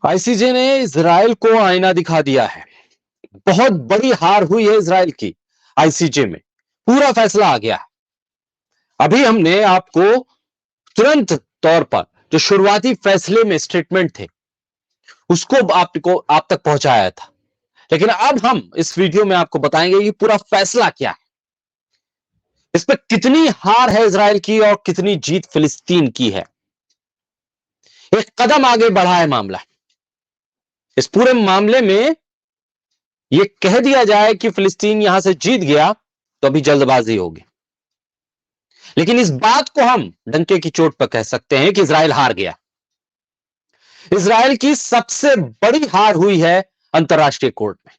ICJ ने Israel को आईना दिखा दिया है। बहुत बड़ी हार हुई है इजराइल की आईसीजे में। पूरा फैसला आ गया है। अभी हमने आपको तुरंत तौर पर जो शुरुआती फैसले में स्टेटमेंट थे उसको आप तक पहुंचाया था, लेकिन अब हम इस वीडियो में आपको बताएंगे कि पूरा फैसला क्या है, इस पर कितनी हार है इजराइल की और कितनी जीत फिलिस्तीन की है। एक कदम आगे बढ़ा है मामला। इस पूरे मामले में यह कह दिया जाए कि फिलिस्तीन यहां से जीत गया तो अभी जल्दबाजी होगी, लेकिन इस बात को हम डंके की चोट पर कह सकते हैं कि इजराइल हार गया। इजराइल की सबसे बड़ी हार हुई है अंतर्राष्ट्रीय कोर्ट में।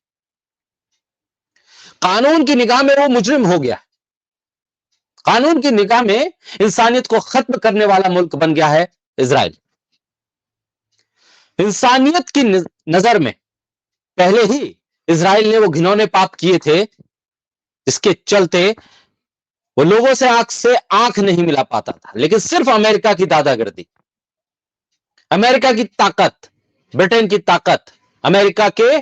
कानून की निगाह में वो मुजरिम हो गया। कानून की निगाह में इंसानियत को खत्म करने वाला मुल्क बन गया है इजराइल। इंसानियत की नजर में पहले ही इजराइल ने वो घिनौने पाप किए थे जिसके चलते वो लोगों से आंख नहीं मिला पाता था, लेकिन सिर्फ अमेरिका की दादागिरी, अमेरिका की ताकत, ब्रिटेन की ताकत, अमेरिका के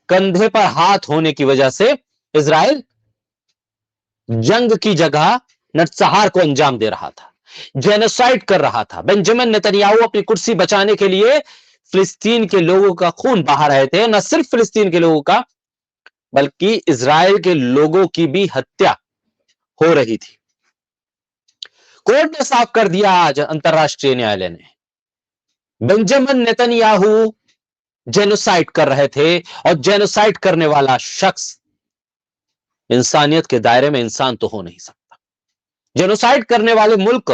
कंधे पर हाथ होने की वजह से इजराइल जंग की जगह नरसंहार को अंजाम दे रहा था, जेनोसाइड कर रहा था। बेंजामिन नेतन्याहू अपनी कुर्सी बचाने के लिए फिलिस्तीन के लोगों का खून बहा रहे थे। न सिर्फ फिलिस्तीन के लोगों का, बल्कि इजराइल के लोगों की भी हत्या हो रही थी। कोर्ट ने साफ कर दिया आज अंतर्राष्ट्रीय न्यायालय ने, बेंजामिन नेतन्याहू जेनोसाइड कर रहे थे और जेनोसाइड करने वाला शख्स इंसानियत के दायरे में इंसान तो हो नहीं सकता। जेनोसाइड करने वाले मुल्क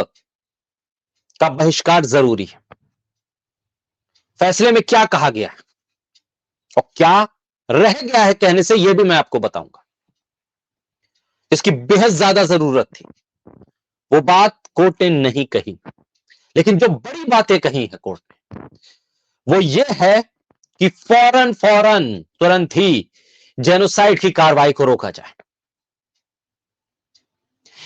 का बहिष्कार जरूरी है। फैसले में क्या कहा गया है और क्या रह गया है कहने से, यह भी मैं आपको बताऊंगा। इसकी बेहद ज्यादा जरूरत थी। वो बात कोर्ट ने नहीं कही, लेकिन जो बड़ी बातें कही है कोर्ट ने वो ये है कि फौरन फौरन तुरंत ही जेनोसाइड की कार्रवाई को रोका जाए।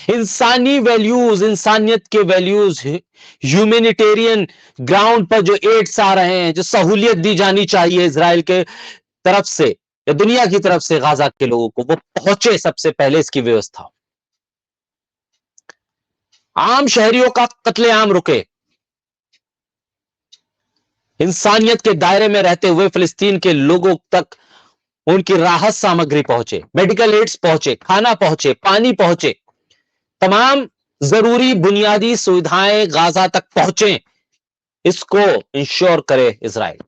इंसानी वैल्यूज, इंसानियत के वैल्यूज, ह्यूमैनिटेरियन ग्राउंड पर जो एड्स आ रहे हैं, जो सहूलियत दी जानी चाहिए इजराइल के तरफ से या दुनिया की तरफ से गाजा के लोगों को, वो पहुंचे सबसे पहले, इसकी व्यवस्था। आम शहरियों का कत्लेआम रुके, इंसानियत के दायरे में रहते हुए फिलिस्तीन के लोगों तक उनकी राहत सामग्री पहुंचे, मेडिकल एड्स पहुंचे, खाना पहुंचे, पानी पहुंचे, तमाम जरूरी बुनियादी सुविधाएं गाजा तक पहुंचे, इसको इंश्योर करे इजराइल।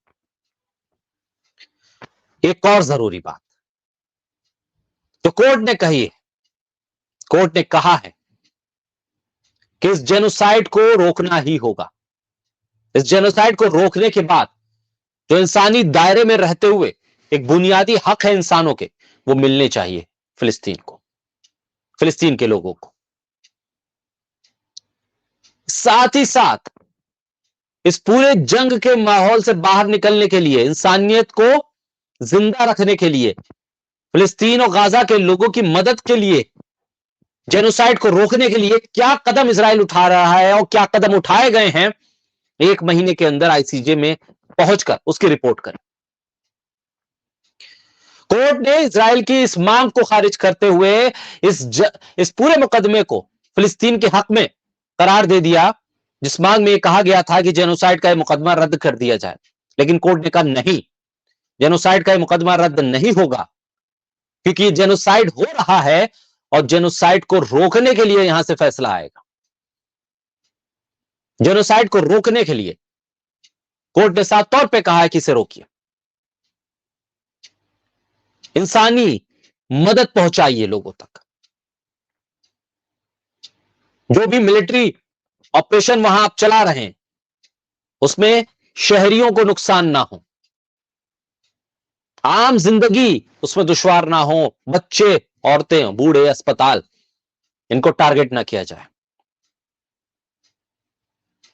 एक और जरूरी बात जो कोर्ट ने कही है, कोर्ट ने कहा है कि इस जेनोसाइड को रोकना ही होगा। इस जेनोसाइड को रोकने के बाद जो इंसानी दायरे में रहते हुए एक बुनियादी हक है इंसानों के, वो मिलने चाहिए फिलिस्तीन को, फिलिस्तीन के लोगों को। साथ ही साथ इस पूरे जंग के माहौल से बाहर निकलने के लिए, इंसानियत को जिंदा रखने के लिए, फिलिस्तीन और गाजा के लोगों की मदद के लिए, जेनोसाइड को रोकने के लिए क्या कदम इजराइल उठा रहा है और क्या कदम उठाए गए हैं, एक महीने के अंदर आईसीजे में पहुंचकर उसकी रिपोर्ट करें। कोर्ट ने इजराइल की इस मांग को खारिज करते हुए इस पूरे मुकदमे को फिलिस्तीन के हक में करार दे दिया, जिस मांग में यह कहा गया था कि जेनोसाइड का यह मुकदमा रद्द कर दिया जाए। लेकिन कोर्ट ने कहा नहीं, जेनोसाइड का यह मुकदमा रद्द नहीं होगा, क्योंकि जेनोसाइड हो रहा है और जेनोसाइड को रोकने के लिए यहां से फैसला आएगा। जेनोसाइड को रोकने के लिए कोर्ट ने साफ तौर पे कहा है कि इसे रोकिए, इंसानी मदद पहुंचाइए लोगों तक। जो भी मिलिट्री ऑपरेशन वहां आप चला रहे हैं उसमें शहरियों को नुकसान ना हो, आम जिंदगी उसमें दुश्वार ना हो, बच्चे, औरतें, बूढ़े, अस्पताल, इनको टारगेट ना किया जाए।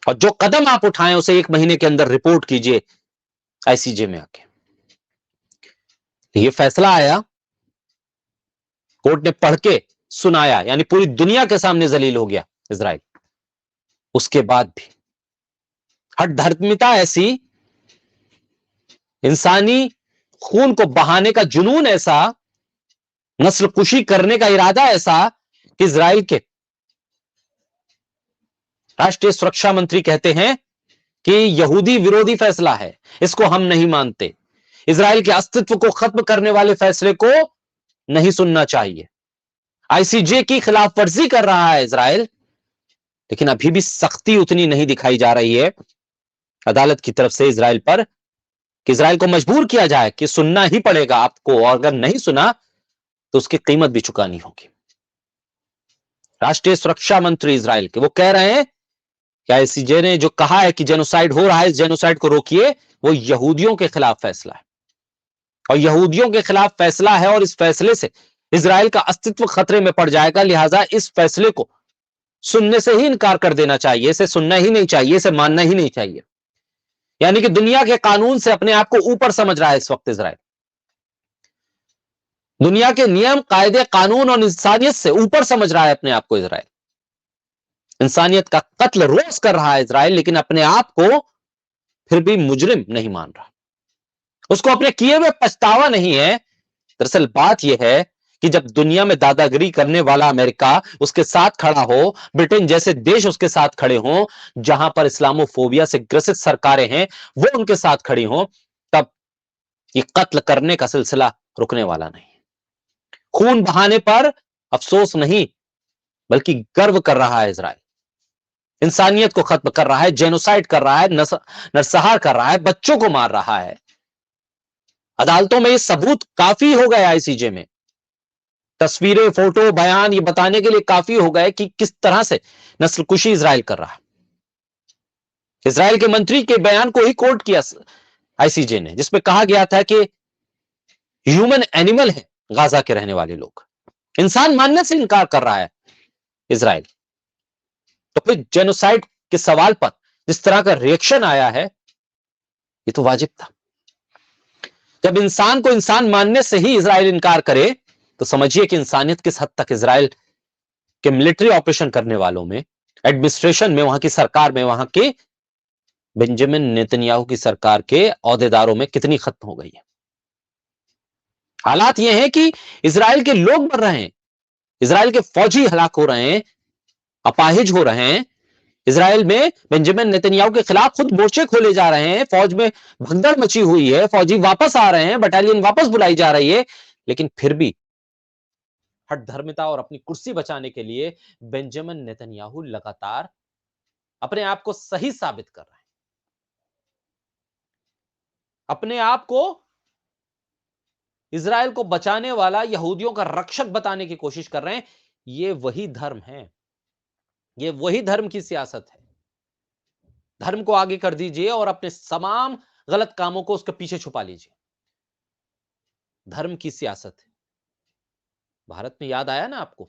और जो कदम आप उठाएं उसे एक महीने के अंदर रिपोर्ट कीजिए आईसीजे में आके। ये फैसला आया, कोर्ट ने पढ़ के सुनाया, यानी पूरी दुनिया के सामने जलील हो गया इजराइल। उसके बाद भी हठधर्मिता ऐसी इंसानी खून को बहाने का जुनून ऐसा, नस्ल कुशी करने का इरादा ऐसा कि इजराइल के राष्ट्रीय सुरक्षा मंत्री कहते हैं कि यहूदी विरोधी फैसला है, इसको हम नहीं मानते। इजराइल के अस्तित्व को खत्म करने वाले फैसले को नहीं सुनना चाहिए। आईसीजे की खिलाफ वर्जी कर रहा है इजराइल, लेकिन अभी भी सख्ती उतनी नहीं दिखाई जा रही है अदालत की तरफ से इजराइल पर कि इजराइल को मजबूर किया जाए कि सुनना ही पड़ेगा आपको, और अगर नहीं सुना तो उसकी कीमत भी चुकानी होगी। राष्ट्रीय सुरक्षा मंत्री इजराइल के वो कह रहे हैं कि आईसीजे ने जो कहा है कि जेनोसाइड हो रहा है, इस जेनोसाइड को रोकिए, वो यहूदियों के खिलाफ फैसला है, और यहूदियों के खिलाफ फैसला है, और इस फैसले से इजराइल का अस्तित्व खतरे में पड़ जाएगा। लिहाजा इस फैसले को सुनने से ही इनकार कर देना चाहिए, इसे सुनना ही नहीं चाहिए, इसे मानना ही नहीं चाहिए। यानी कि दुनिया के कानून से अपने आप को ऊपर समझ रहा है इस वक्त इजराइल। दुनिया के नियम, कायदे, कानून और इंसानियत से ऊपर समझ रहा है अपने आप को इजराइल। इंसानियत का कत्ल रोज कर रहा है इजराइल, लेकिन अपने आप को फिर भी मुजरिम नहीं मान रहा। उसको अपने किए हुए पछतावा नहीं है। दरअसल बात यह है कि जब दुनिया में दादागिरी करने वाला अमेरिका उसके साथ खड़ा हो, ब्रिटेन जैसे देश उसके साथ खड़े हों, जहां पर इस्लामोफोबिया से ग्रसित सरकारें हैं वो उनके साथ खड़ी हों, तब ये कत्ल करने का सिलसिला रुकने वाला नहीं। खून बहाने पर अफसोस नहीं, बल्कि गर्व कर रहा है इजराइल। इंसानियत को खत्म कर रहा है, जेनोसाइड कर रहा है, नरसंहार कर रहा है, बच्चों को मार रहा है। अदालतों में ये सबूत काफी हो गए, आईसीजे में तस्वीरें, फोटो, बयान ये बताने के लिए काफी हो गए कि किस तरह से नस्लकुशी इजराइल कर रहा है। इजराइल के मंत्री के बयान को ही कोट किया आईसीजे ने, जिसमें कहा गया था कि ह्यूमन एनिमल है गाजा के रहने वाले लोग, इंसान मानने से इनकार कर रहा है इजराइल। तो फिर जेनोसाइड के सवाल पर जिस तरह का रिएक्शन आया है, ये तो वाजिब था। जब इंसान को इंसान मानने से ही इजराइल इनकार करे, तो समझिए कि इंसानियत किस हद तक इजराइल के मिलिट्री ऑपरेशन करने वालों में, एडमिनिस्ट्रेशन में, वहां की सरकार में, वहां के बेंजामिन नेतन्याहू की सरकार के औहदेदारों में कितनी खत्म हो गई है। हालात यह है कि इजराइल के लोग मर रहे हैं, इजराइल के फौजी हलाक हो रहे हैं, अपाहिज हो रहे हैं। इजराइल में बेंजामिन नेतन्याहू के खिलाफ खुद मोर्चे खोले जा रहे हैं, फौज में भगदड़ मची हुई है, फौजी वापस आ रहे हैं, बटालियन वापस बुलाई जा रही है, लेकिन फिर भी हट धर्मिता और अपनी कुर्सी बचाने के लिए बेंजामिन नेतन्याहू लगातार अपने आप को सही साबित कर रहे हैं, अपने आप को इजराइल को बचाने वाला, यहूदियों का रक्षक बताने की कोशिश कर रहे हैं। ये वही धर्म है, ये वही धर्म की सियासत है। धर्म को आगे कर दीजिए और अपने तमाम गलत कामों को उसके पीछे छुपा लीजिए। धर्म की सियासत है। भारत में याद आया ना आपको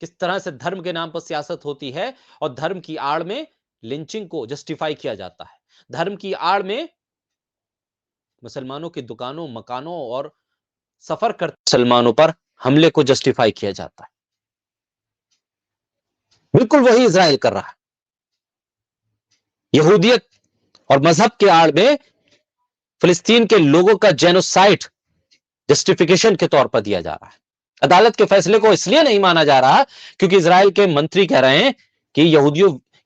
किस तरह से धर्म के नाम पर सियासत होती है, और धर्म की आड़ में लिंचिंग को जस्टिफाई किया जाता है, धर्म की आड़ में मुसलमानों की दुकानों, मकानों और सफर करते मुसलमानों पर हमले को जस्टिफाई किया जाता है। बिल्कुल वही इजराइल कर रहा है। यहूदियत और मजहब के आड़ में फिलिस्तीन के लोगों का जेनोसाइड जस्टिफिकेशन के तौर पर दिया जा रहा है। अदालत के फैसले को इसलिए नहीं माना जा रहा क्योंकि इजराइल के मंत्री कह रहे हैं कि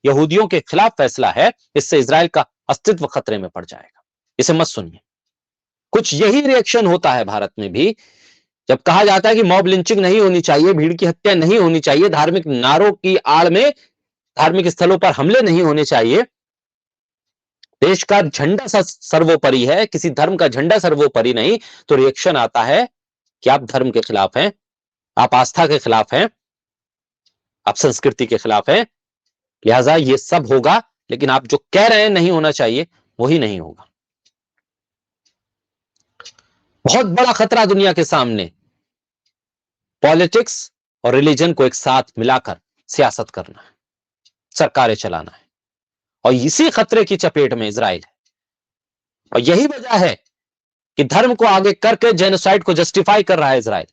यहूदियों के खिलाफ फैसला है, इससे इजराइल का अस्तित्व खतरे में पड़ जाएगा। इसे मत सुनिए। कुछ यही रिएक्शन होता है भारत में भी, जब कहा जाता है कि मॉब लिंचिंग नहीं होनी चाहिए, भीड़ की हत्या नहीं होनी चाहिए, धार्मिक नारों की आड़ में धार्मिक स्थलों पर हमले नहीं होने चाहिए, देश का झंडा सर्वोपरि है, किसी धर्म का झंडा सर्वोपरि नहीं, तो रिएक्शन आता है कि आप धर्म के खिलाफ हैं, आप आस्था के खिलाफ हैं, आप संस्कृति के खिलाफ हैं, लिहाजा ये सब होगा, लेकिन आप जो कह रहे हैं नहीं होना चाहिए वही नहीं होगा। बहुत बड़ा खतरा दुनिया के सामने, पॉलिटिक्स और रिलीजन को एक साथ मिलाकर सियासत करना है, सरकारें चलाना है, और इसी खतरे की चपेट में इजराइल है। और यही वजह है कि धर्म को आगे करके जेनोसाइड को जस्टिफाई कर रहा है इजराइल।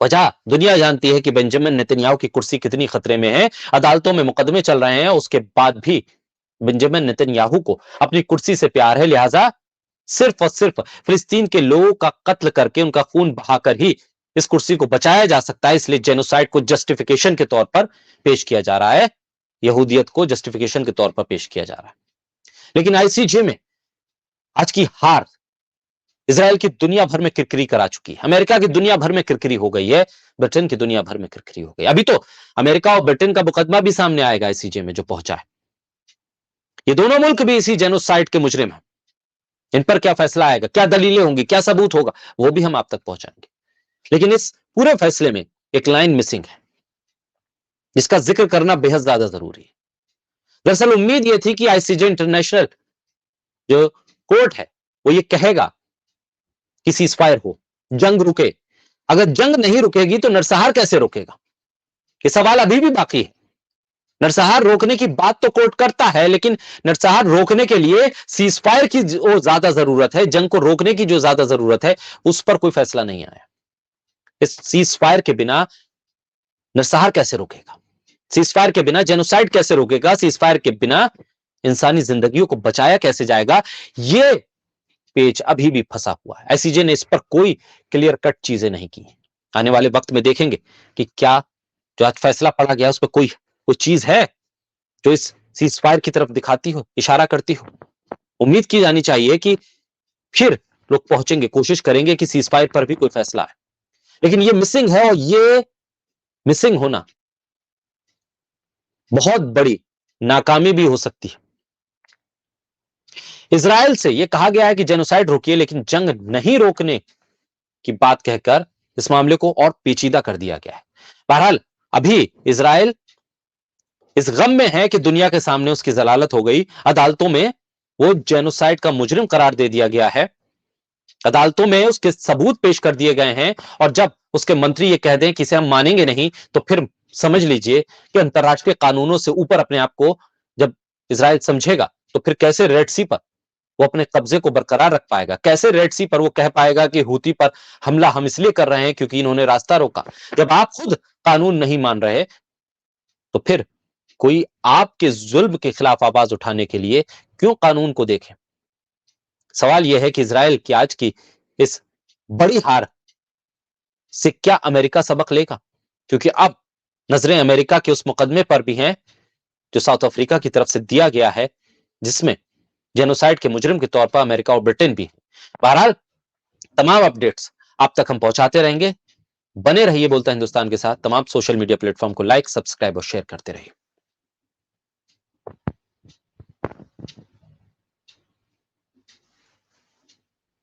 वजह दुनिया जानती है कि बेंजामिन नेतन्याहू की कुर्सी कितनी खतरे में है, अदालतों में मुकदमे चल रहे हैं, उसके बाद भी बेंजामिन नेतन्याहू को अपनी कुर्सी से प्यार है, लिहाजा सिर्फ और सिर्फ फिलिस्तीन के लोगों का कत्ल करके, उनका खून बहाकर ही इस कुर्सी को बचाया जा सकता है। इसलिए जेनोसाइड को जस्टिफिकेशन के तौर पर पेश किया जा रहा है, यहूदियत को जस्टिफिकेशन के तौर पर पेश किया जा रहा है। लेकिन आईसीजे में आज की हार इजराइल की दुनिया भर में किरकिरी करा चुकी है, अमेरिका की दुनिया भर में किरकिरी हो गई है, ब्रिटेन की दुनिया भर में किरकिरी हो गई। अभी तो अमेरिका और ब्रिटेन का मुकदमा भी सामने आएगा आईसीजे में जो पहुंचा है। ये दोनों मुल्क भी इसी जेनोसाइड के मुजरिम हैं। इन पर क्या फैसला आएगा, क्या दलीलें होंगी, क्या सबूत होगा, वो भी हम आप तक पहुंचाएंगे। लेकिन इस पूरे फैसले में एक लाइन मिसिंग है, जिसका जिक्र करना बेहद ज्यादा जरूरी है। दरअसल उम्मीद यह थी कि आईसीजे इंटरनेशनल जो कोर्ट है वो ये कहेगा कि सीजफायर हो, जंग रुके। अगर जंग नहीं रुकेगी तो नरसंहार कैसे रोकेगा, ये सवाल अभी भी बाकी है। नरसंहार रोकने की बात तो कोर्ट करता है, लेकिन नरसंहार रोकने के लिए सीजफायर की जो ज्यादा जरूरत है, जंग को रोकने की जो ज्यादा जरूरत है, उस पर कोई फैसला नहीं आया। इस सीजफायर के बिना नरसंहार कैसे रोकेगा, सीजफायर के बिना जेनोसाइड कैसे रोकेगा, सीजफायर के बिना इंसानी जिंदगियों को बचाया कैसे जाएगा, ये पेज अभी भी फंसा हुआ है। आईसीजे ने इस पर कोई क्लियर कट चीजें नहीं की। आने वाले वक्त में देखेंगे कि क्या जो आज फैसला पड़ा गया उस पर कोई चीज है जो इस सीजफायर की तरफ दिखाती हो, इशारा करती हो। उम्मीद की जानी चाहिए कि फिर लोग पहुंचेंगे, कोशिश करेंगे कि सीजफायर पर भी कोई फैसला है। लेकिन ये मिसिंग है, और ये मिसिंग होना बहुत बड़ी नाकामी भी हो सकती है। इजराइल से यह कहा गया है कि जेनोसाइड रोकिए, लेकिन जंग नहीं रोकने की बात कहकर इस मामले को और पेचीदा कर दिया गया है। बहरहाल अभी इजराइल इस गम में है कि दुनिया के सामने उसकी जलालत हो गई, अदालतों में वो जेनोसाइड का मुजरिम करार दे दिया गया है, अदालतों में उसके सबूत पेश कर दिए गए हैं। और जब उसके मंत्री ये कह दें कि इसे हम मानेंगे नहीं, तो फिर समझ लीजिए कि अंतरराष्ट्रीय कानूनों से ऊपर अपने आप को जब इजराइल समझेगा, तो फिर कैसे रेड सी पर वो अपने कब्जे को बरकरार रख पाएगा, कैसे रेड सी पर वो कह पाएगा कि हूती पर हमला हम इसलिए कर रहे हैं क्योंकि इन्होंने रास्ता रोका। जब आप खुद कानून नहीं मान रहे, तो फिर कोई आपके जुल्म के खिलाफ आवाज उठाने के लिए क्यों कानून को देखें। सवाल यह है कि इजराइल की आज की इस बड़ी हार से क्या अमेरिका सबक लेगा, क्योंकि अब नजरें अमेरिका के उस मुकदमे पर भी हैं जो साउथ अफ्रीका की तरफ से दिया गया है, जिसमें जेनोसाइड के मुजरिम के तौर पर अमेरिका और ब्रिटेन भी है। बहरहाल तमाम अपडेट्स आप तक हम पहुंचाते रहेंगे। बने रहिए बोलता हिंदुस्तान के साथ। तमाम सोशल मीडिया प्लेटफॉर्म को लाइक, सब्सक्राइब और शेयर करते रहिए।